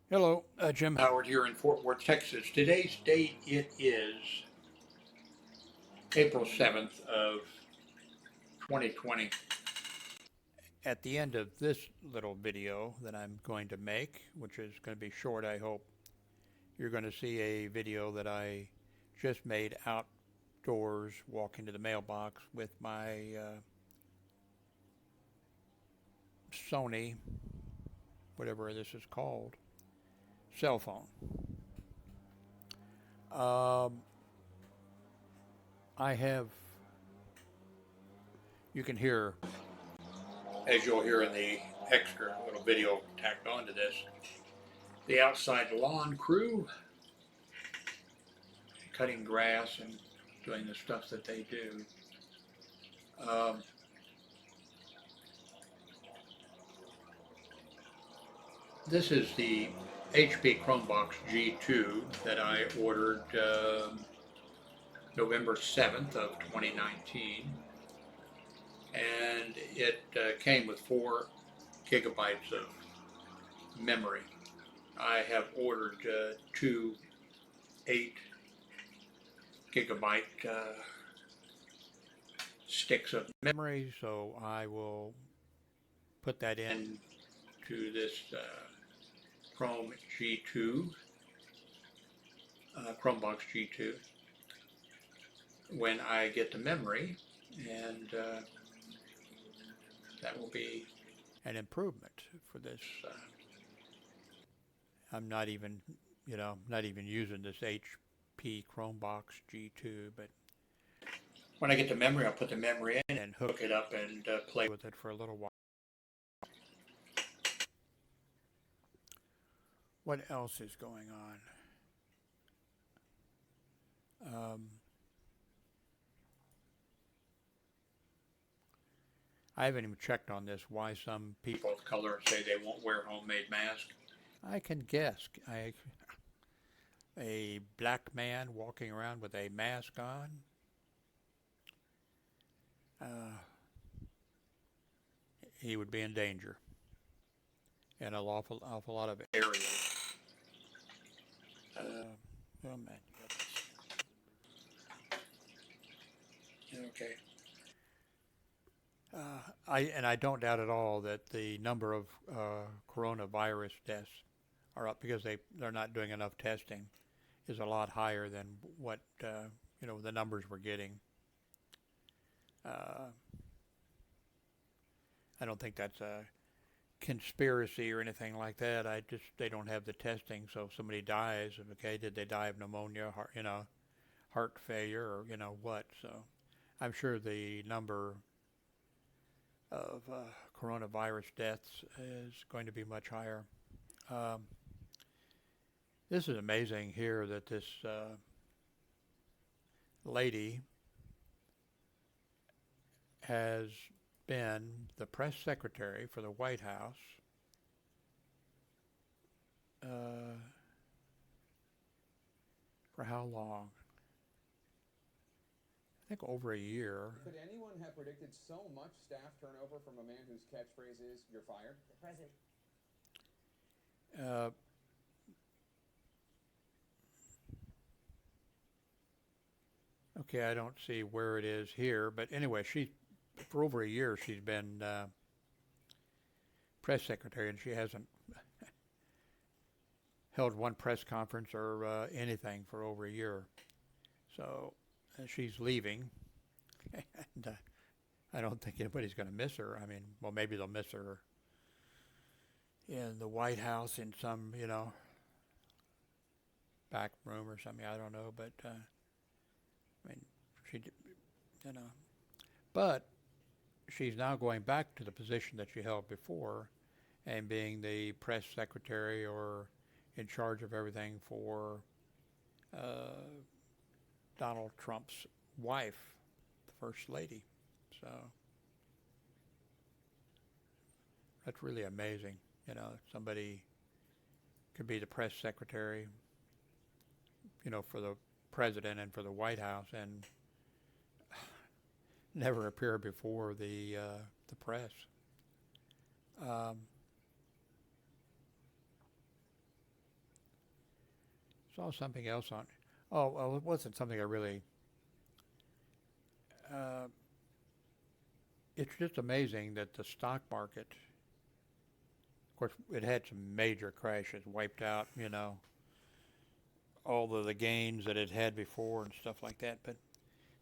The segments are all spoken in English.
Hello, Jim Howard here in Fort Worth, Texas. Today's date it is April 7th of 2020. At the end of this little video that I'm going to make, which is going to be short, I hope, you're going to see a video that I just made outdoors walking to the mailbox with my Sony, whatever this is called, cell phone. Um, I have, you can hear, as you'll hear in the extra little video tacked onto this, the outside lawn crew cutting grass and doing the stuff that they do. Um, this is the HP Chromebox G2 that I ordered November 7th of 2019, and it came with 4 GB of memory. I have ordered two 8 GB sticks of memory, so I will put that in to this Chrome G2, Chromebox G2, when I get the memory, and that will be an improvement for this. I'm not even, not even using this HP Chromebox G2, but when I get the memory, I'll put the memory in and hook it up and play with it for a little while. What else is going on? I haven't even checked on this, why some people of color say they won't wear homemade masks. I can guess. A black man walking around with a mask on. He would be in danger in an awful lot of areas. Oh man. Okay. I don't doubt at all that the number of coronavirus deaths are up because they're not doing enough testing is a lot higher than what the numbers we're getting. I don't think that's a conspiracy or anything like that. They don't have the testing, so if somebody dies, okay, did they die of pneumonia, heart failure, or what? So I'm sure the number of coronavirus deaths is going to be much higher. Um, this is amazing here that this lady has been the press secretary for the White House for how long? I think over a year. Could anyone have predicted so much staff turnover from a man whose catchphrase is, "You're fired"? The president. Uh, okay, I don't see where it is here, but anyway, for over a year she's been press secretary, and she hasn't held one press conference or anything for over a year. So she's leaving, and I don't think anybody's going to miss her. I mean, well, maybe they'll miss her in the White House in some, back room or something. I don't know, but I mean, but she's now going back to the position that she held before, and being the press secretary or in charge of everything for Donald Trump's wife, the First Lady. So that's really amazing. Somebody could be the press secretary, for the president and for the White House, and never appear before the press. saw something else on. Oh, well, it wasn't something I really. Uh, it's just amazing that the stock market. Of course, it had some major crashes, wiped out, all of the gains that it had before and stuff like that. But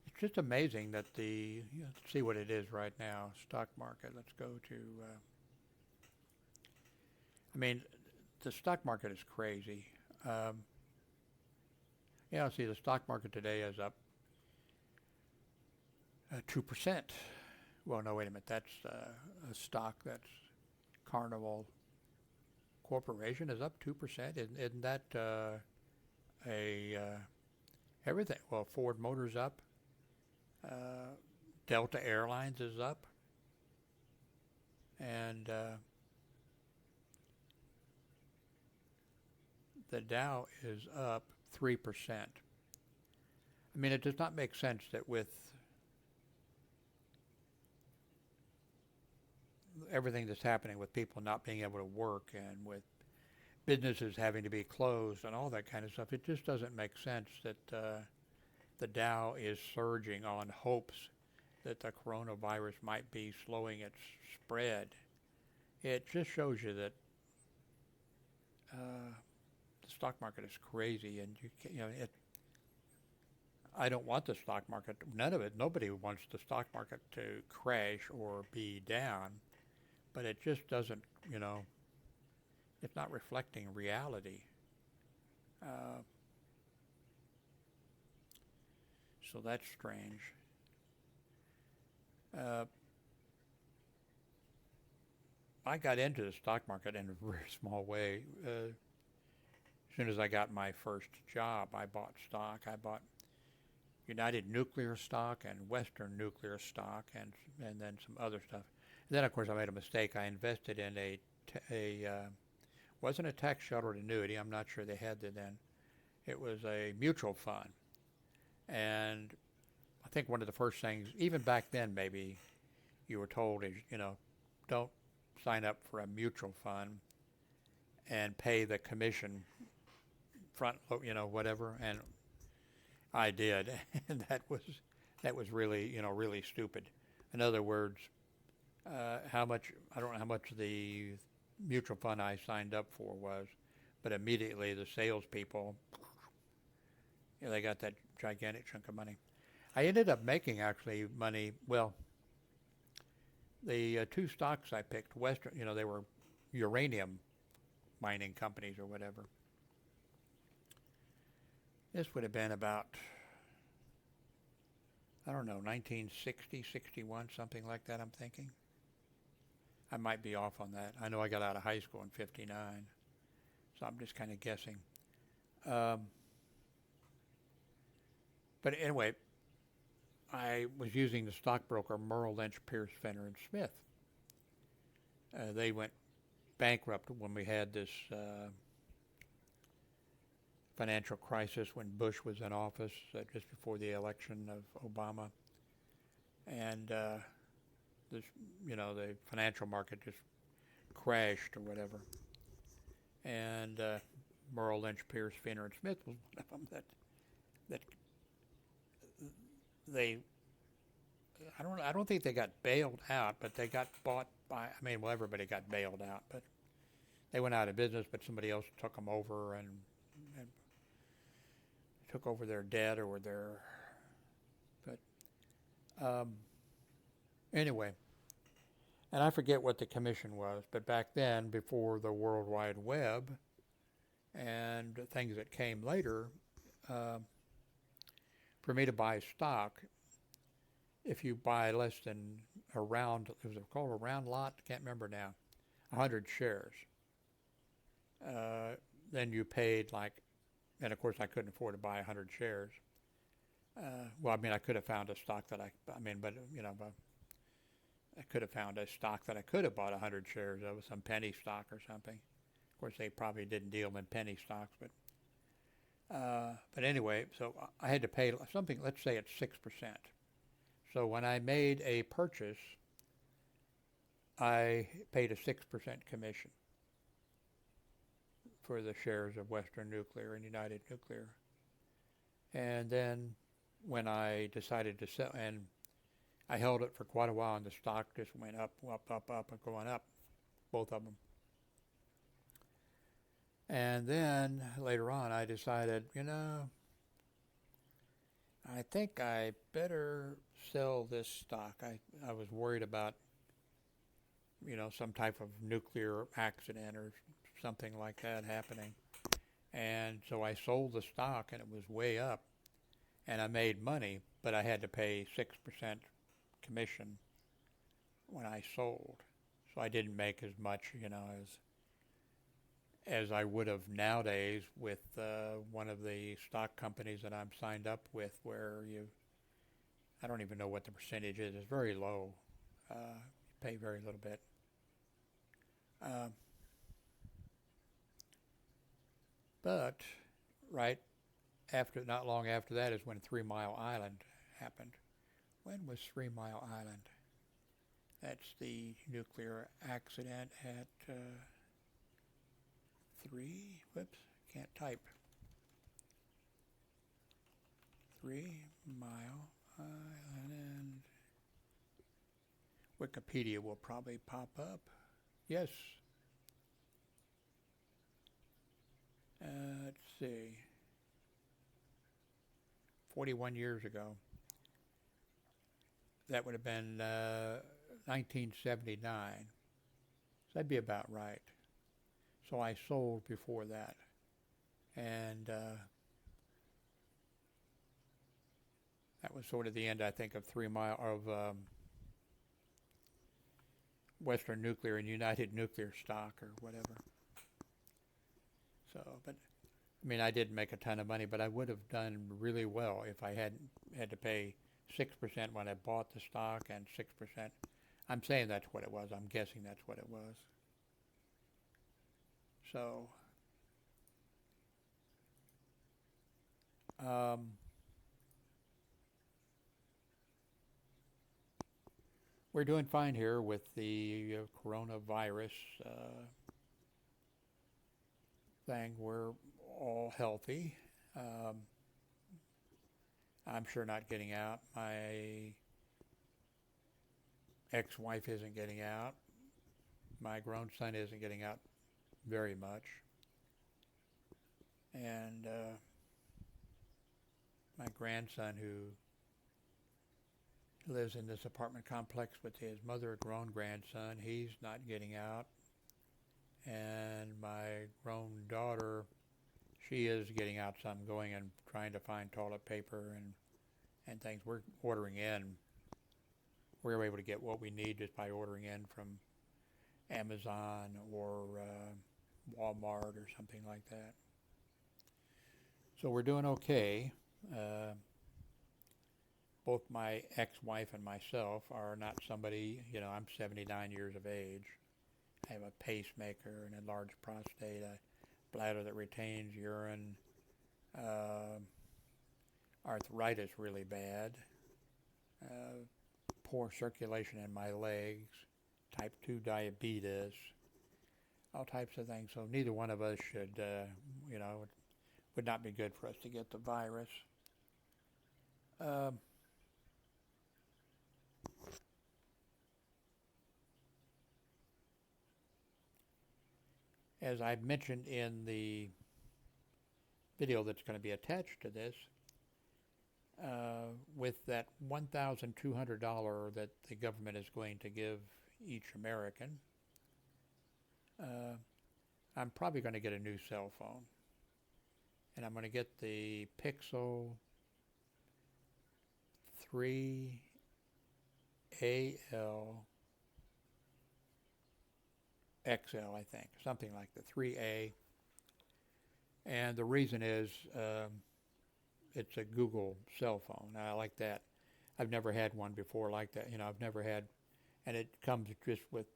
it's just amazing that let's see what it is right now. Stock market. Let's go to. I mean, the stock market is crazy. See, the stock market today is up 2%. Well, no, wait a minute. That's a stock that's Carnival Corporation is up 2%. Isn't that everything? Well, Ford Motors up. Delta Airlines is up. And the Dow is up 3%. I mean, it does not make sense that with everything that's happening with people not being able to work and with businesses having to be closed and all that kind of stuff, it just doesn't make sense that the Dow is surging on hopes that the coronavirus might be slowing its spread. It just shows you that the stock market is crazy, and I don't want the stock market. Nobody wants the stock market to crash or be down, but it just doesn't. It's not reflecting reality. So that's strange. I got into the stock market in a very small way. As soon as I got my first job, I bought stock. I bought United Nuclear stock and Western Nuclear stock, and then some other stuff. And then, of course, I made a mistake. I invested in wasn't a tax sheltered annuity. I'm not sure they had that then. It was a mutual fund, and I think one of the first things, even back then, maybe you were told is, don't sign up for a mutual fund and pay the commission front, whatever. And I did, and that was really, really stupid. In other words, I don't know how much the mutual fund I signed up for was, but immediately the salespeople, they got that gigantic chunk of money. I ended up making actually money. Well, the two stocks I picked, Western, they were uranium mining companies or whatever. This would have been about, I don't know, 1960, 61, something like that, I'm thinking. I might be off on that. I know I got out of high school in 59, so I'm just kind of guessing. But anyway, I was using the stockbroker Merrill Lynch, Pierce, Fenner, and Smith. They went bankrupt when we had this financial crisis when Bush was in office, just before the election of Obama. And the financial market just crashed or whatever. And Merrill Lynch, Pierce, Fenner, and Smith was one of them that they, I don't think they got bailed out, but they got bought by, everybody got bailed out, but they went out of business, but somebody else took them over and took over their debt or anyway, and I forget what the commission was, but back then, before the World Wide Web and things that came later, for me to buy stock, if you buy less than it was called a round lot, can't remember now, 100 shares, then you paid and of course I couldn't afford to buy 100 shares. I could have found a stock that I could have found a stock that I could have bought 100 shares of, some penny stock or something. Of course, they probably didn't deal in penny stocks, but anyway, so I had to pay something, let's say it's 6%. So when I made a purchase, I paid a 6% commission for the shares of Western Nuclear and United Nuclear. And then when I decided to sell, and I held it for quite a while, and the stock just went up, and going up, both of them. And then later on, I decided, I think I better sell this stock. I was worried about, some type of nuclear accident or something like that happening. And so I sold the stock, and it was way up, and I made money, but I had to pay 6% commission when I sold. So I didn't make as much, as I would have nowadays with one of the stock companies that I'm signed up with, where I don't even know what the percentage is. It's very low. You pay very little bit. But not long after that is when 3 Mile Island happened. When was 3 Mile Island? That's the nuclear accident at 3 Mile Island. Wikipedia will probably pop up. Yes. Let's see. 41 years ago. That would have been 1979. So that'd be about right. So I sold before that. And that was sort of the end, I think, of Western Nuclear and United Nuclear stock or whatever. So, but I didn't make a ton of money, but I would have done really well if I hadn't had to pay 6% when I bought the stock and 6%. I'm saying that's what it was. I'm guessing that's what it was. So, we're doing fine here with the coronavirus thing. We're all healthy. I'm sure not getting out. My ex-wife isn't getting out. My grown son isn't getting out very much. And my grandson, who lives in this apartment complex with his mother, a grown grandson, he's not getting out. And my grown daughter, she is getting out some, going and trying to find toilet paper and things. We're ordering in. We're able to get what we need just by ordering in from Amazon or Walmart or something like that. So we're doing okay. Both my ex-wife and myself are not somebody, I'm 79 years of age. I have a pacemaker, an enlarged prostate, a bladder that retains urine, arthritis really bad, poor circulation in my legs, type 2 diabetes, all types of things. So neither one of us should, would not be good for us to get the virus. As I mentioned in the video that's going to be attached to this, with that $1,200 that the government is going to give each American, I'm probably going to get a new cell phone. And I'm going to get the Pixel 3AL XL, I think, something like the 3A. And the reason is it's a Google cell phone. I like that. I've never had one before like that. I've never had, and it comes just with,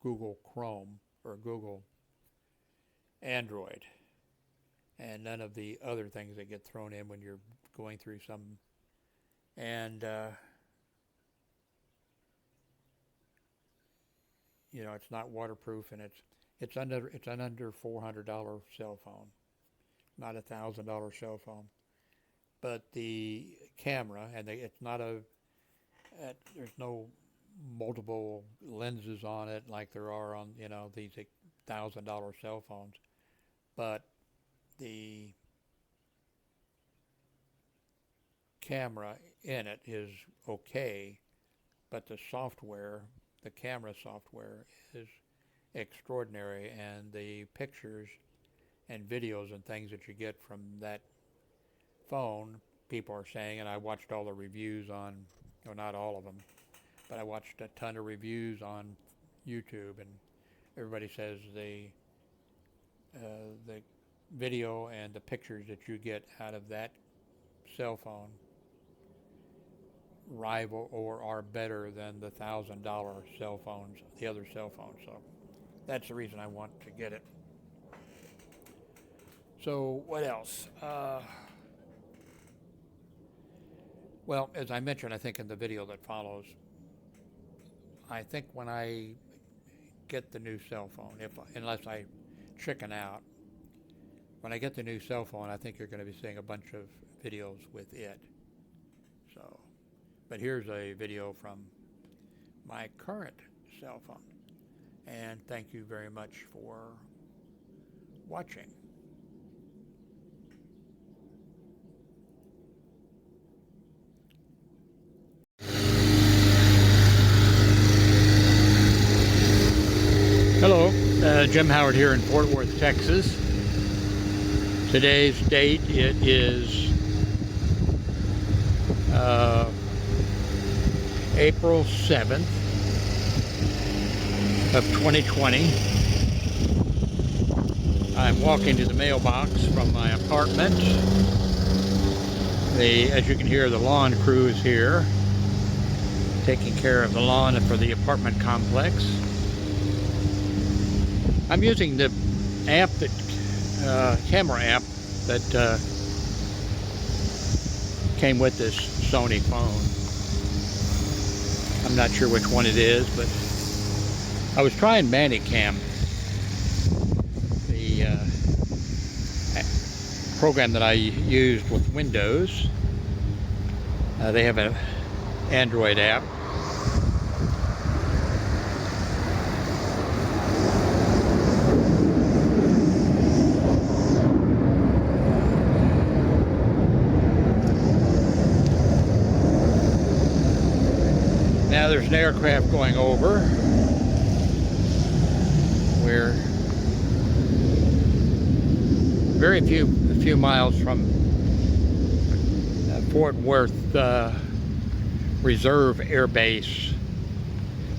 Google Chrome or Google Android, and none of the other things that get thrown in when you're going through some. And it's not waterproof, and It's an under $400 cell phone, not $1,000 cell phone. But the camera, and it's not there's no multiple lenses on it like there are on these $1,000 cell phones. But the camera in it is okay, but the camera software is extraordinary, and the pictures and videos and things that you get from that phone, people are saying, and I watched all the reviews on, well, not all of them, but I watched a ton of reviews on YouTube, and everybody says the video and the pictures that you get out of that cell phone rival or are better than the $1,000 cell phones, the other cell phones. So that's the reason I want to get it. So what else? Well, as I mentioned, I think in the video that follows, I think when I get the new cell phone, unless I chicken out, when I get the new cell phone, I think you're going to be seeing a bunch of videos with it. So, but here's a video from my current cell phone. And thank you very much for watching. Hello, Jim Howard here in Fort Worth, Texas. Today's date, it is April 7th of 2020. I'm walking to the mailbox from my apartment. As you can hear, the lawn crew is here, taking care of the lawn for the apartment complex. I'm using the app camera app that came with this Sony phone. I'm not sure which one it is, but I was trying Manicam, the program that I used with Windows. They have an Android app. Now there's an aircraft going over. We're a few miles from Fort Worth Reserve Air Base.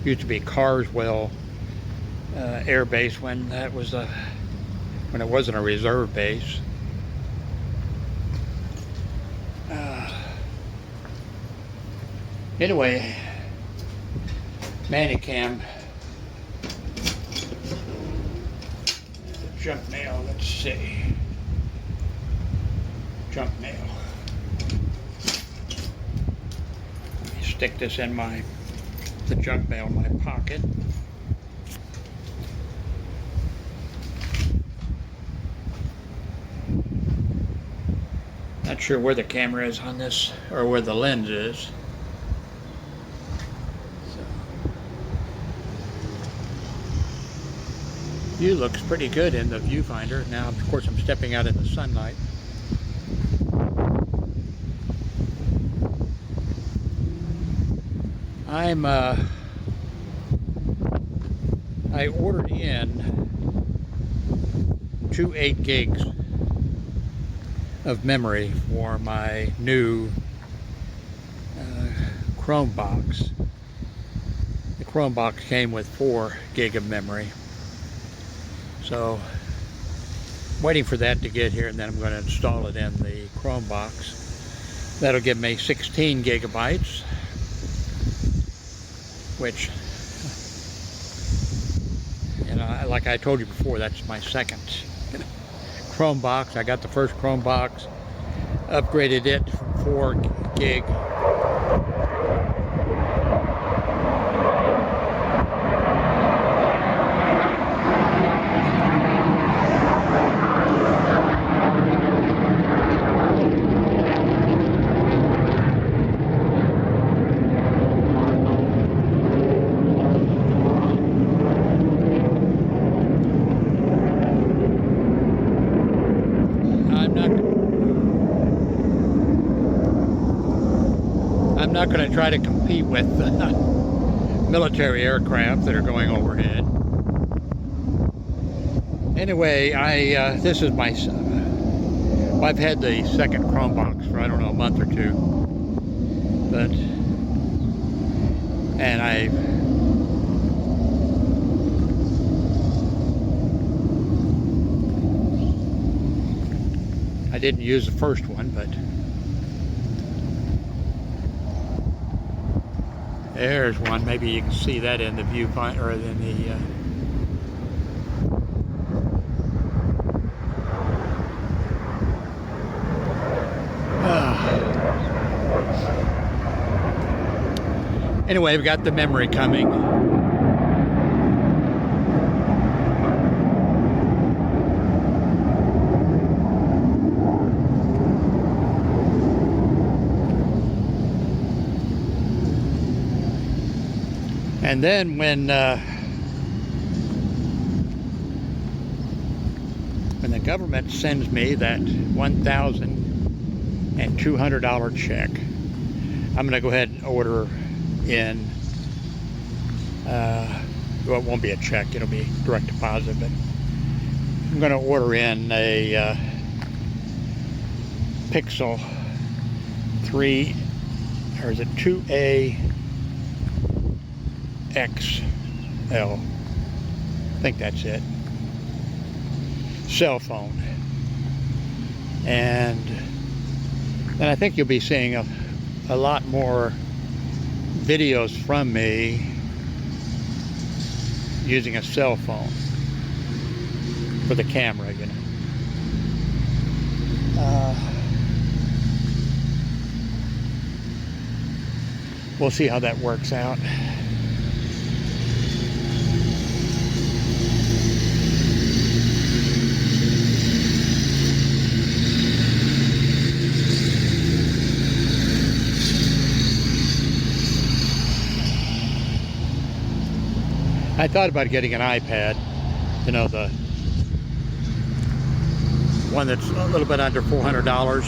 Used to be Carswell Air Base when it wasn't a reserve base. Anyway, Manicam. Junk mail, let's see. Junk mail. Let me stick this in the junk mail in my pocket. Not sure where the camera is on this, or where the lens is. View looks pretty good in the viewfinder. Now, of course, I'm stepping out in the sunlight. I ordered in 2 8 gigs of memory for my new Chromebox. The Chromebox came with 4 gig of memory. So, waiting for that to get here, and then I'm going to install it in the Chromebox. That'll give me 16 gigabytes, which, like I told you before, that's my second Chromebox. I got the first Chromebox, upgraded it from 4 gig. not going to try to compete with military aircraft that are going overhead. Anyway, this is my. Well, I've had the second Chromebook for I don't know a month or two, but I didn't use the first one, but there's one. Maybe you can see that in the viewpoint or in the. Anyway, we've got the memory coming. And then when the government sends me that $1,200 check, I'm going to go ahead and order in, well, it won't be a check, it'll be direct deposit, but I'm going to order in a Pixel 3, or is it 2A XL? I think that's it. Cell phone. And then I think you'll be seeing a lot more videos from me using a cell phone for the camera, you know. We'll see how that works out. I thought about getting an iPad, you know, the one that's a little bit under $400.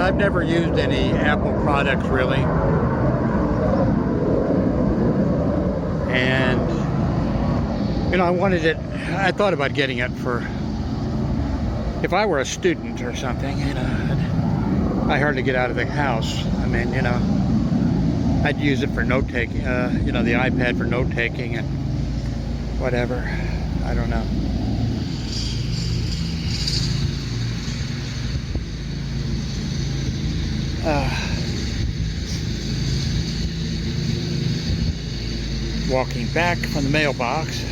I've never used any Apple products really, and you know, I thought about getting it for if I were a student or something, you know. I hardly get out of the house. I mean, you know, I'd use it for note taking, you know, the iPad for note taking and whatever. I don't know. Walking back from the mailbox,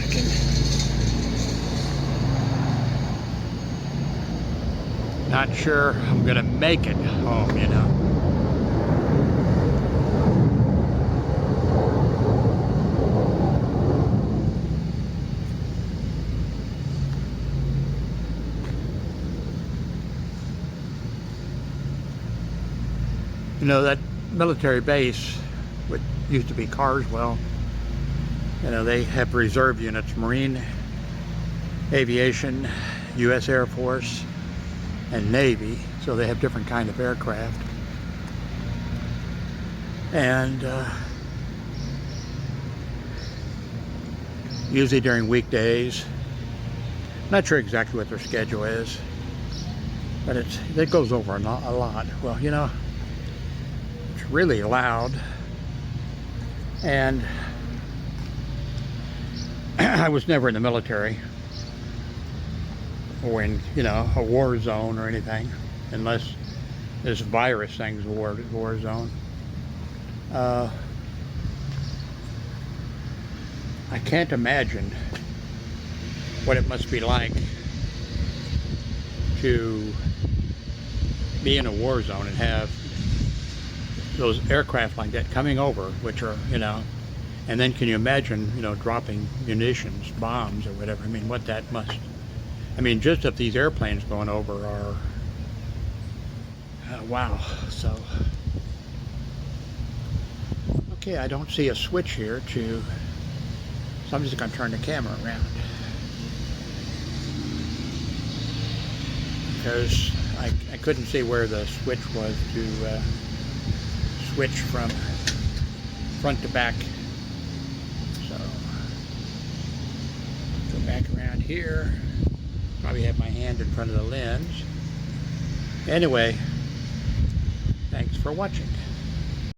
not sure I'm gonna make it home, you know. You know, that military base, which used to be Carswell, you know, they have reserve units, Marine, Aviation, U.S. Air Force, and Navy, so they have different kind of aircraft. And usually during weekdays, not sure exactly what their schedule is, but it goes over a lot. Well, you know, really loud, and I was never in the military or in, you know, a war zone or anything, unless this virus thing's a war zone. I can't imagine what it must be like to be in a war zone and have those aircraft like that coming over, which are, you know, And then can you imagine, dropping munitions, bombs, or whatever? I mean, what that must... I mean, just if these airplanes going over are... wow. So... Okay, I don't see a switch here to... So I'm just going to turn the camera around. Because I couldn't see where the switch was to switch from front to back. So, go back around here. Probably have my hand in front of the lens. Anyway, thanks for watching.